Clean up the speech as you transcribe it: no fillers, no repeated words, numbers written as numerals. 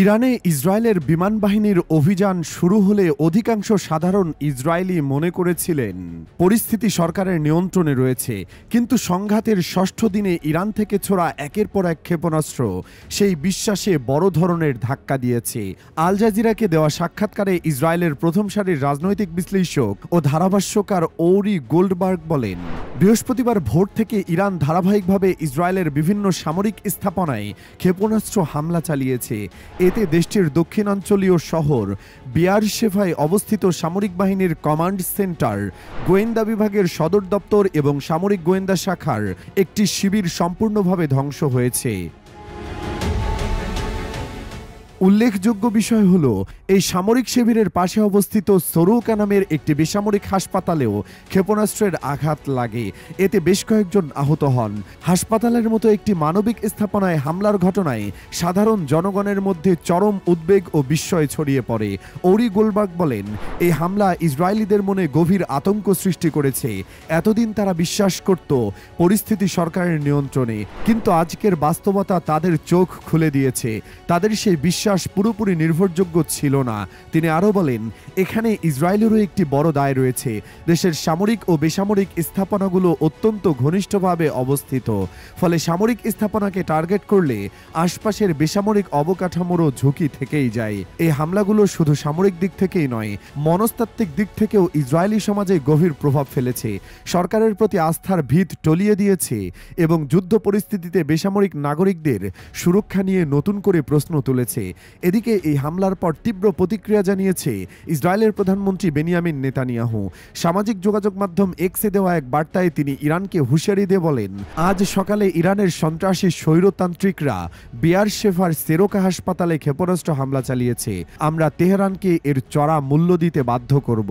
ইরানে ইসরায়েলের বিমান বাহিনীর অভিযান শুরু হলে অধিকাংশ সাধারণ ইসরায়েলি মনে করেছিলেন পরিস্থিতি সরকারের নিয়ন্ত্রণে রয়েছে, কিন্তু সংঘাতের ষষ্ঠ দিনে ইরান থেকে ছোড়া একের পর এক ক্ষেপণাস্ত্র সেই বিশ্বাসে বড় ধরনের ধাক্কা দিয়েছে। আল জাজিরাকে দেওয়া সাক্ষাৎকারে ইসরায়েলের প্রথম সারির রাজনৈতিক বিশ্লেষক ও ধারাভাষ্যকার ওরি গোল্ডবার্গ বলেন, বৃহস্পতিবার ভোর থেকে ইরান ধারাবাহিকভাবে ইসরায়েলের বিভিন্ন সামরিক স্থাপনায় ক্ষেপণাস্ত্র হামলা চালিয়েছে। এতে দেশটির দক্ষিণাঞ্চলীয় শহর বেয়ারশেভায় অবস্থিত সামরিক বাহিনীর কমান্ড সেন্টার, গোয়েন্দা বিভাগের সদর দপ্তর এবং সামরিক গোয়েন্দা শাখার একটি শিবির সম্পূর্ণভাবে ধ্বংস হয়েছে। উল্লেখযোগ্য বিষয় হল, এই সামরিক শিবিরের পাশে অবস্থিত সোরোকা নামের একটি বেসামরিক হাসপাতালেও ক্ষেপণাস্ত্রের আঘাত লাগে। এতে বেশ কয়েকজন আহত হন। হাসপাতালের মতো একটি মানবিক স্থাপনায় হামলার ঘটনায় সাধারণ জনগণের মধ্যে চরম উদ্বেগ ও বিস্ময় ছড়িয়ে পড়ে। ওরি গোল্ডবার্গ বলেন, এই হামলা ইসরায়েলিদের মনে গভীর আতঙ্ক সৃষ্টি করেছে। এতদিন তারা বিশ্বাস করত পরিস্থিতি সরকারের নিয়ন্ত্রণে, কিন্তু আজকের বাস্তবতা তাদের চোখ খুলে দিয়েছে। তাদের সেই বিশ্বাস পুরোপুরি নির্ভরযোগ্য ছিল না। তিনি আরো বলেন, এখানে ইসরায়েলেরও একটি বড় দায় রয়েছে। দেশের সামরিক ও বেসামরিক স্থাপনাগুলো অত্যন্ত ঘনিষ্ঠভাবে অবস্থিত, ফলে সামরিক স্থাপনাকে টার্গেট করলে আশপাশের বেসামরিক অবকাঠামোরও ঝুঁকি থেকেই যায়। এই হামলাগুলো শুধু সামরিক দিক থেকেই নয়, মনস্তাত্ত্বিক দিক থেকেও ইসরায়েলি সমাজে গভীর প্রভাব ফেলেছে। সরকারের প্রতি আস্থার ভিত টলিয়ে দিয়েছে এবং যুদ্ধ পরিস্থিতিতে বেসামরিক নাগরিকদের সুরক্ষা নিয়ে নতুন করে প্রশ্ন তুলেছে। এদিকে এই হামলার পর তীব্র প্রতিক্রিয়া জানিয়েছে ইসরায়েলের প্রধানমন্ত্রী বেনিয়ামিন নেতানিয়াহু। সামাজিক যোগাযোগ মাধ্যম এক্সে দেওয়া এক বার্তায় তিনি ইরানকে হুঁশিয়ারি দিয়ে বলেন, আজ সকালে ইরানের সন্ত্রাসী স্বৈরতান্ত্রিকরা বেয়ারশেভার সোরোকা হাসপাতালে ক্ষেপণাস্ত্র হামলা চালিয়েছে। আমরা তেহরানকে এর চড়া মূল্য দিতে বাধ্য করব।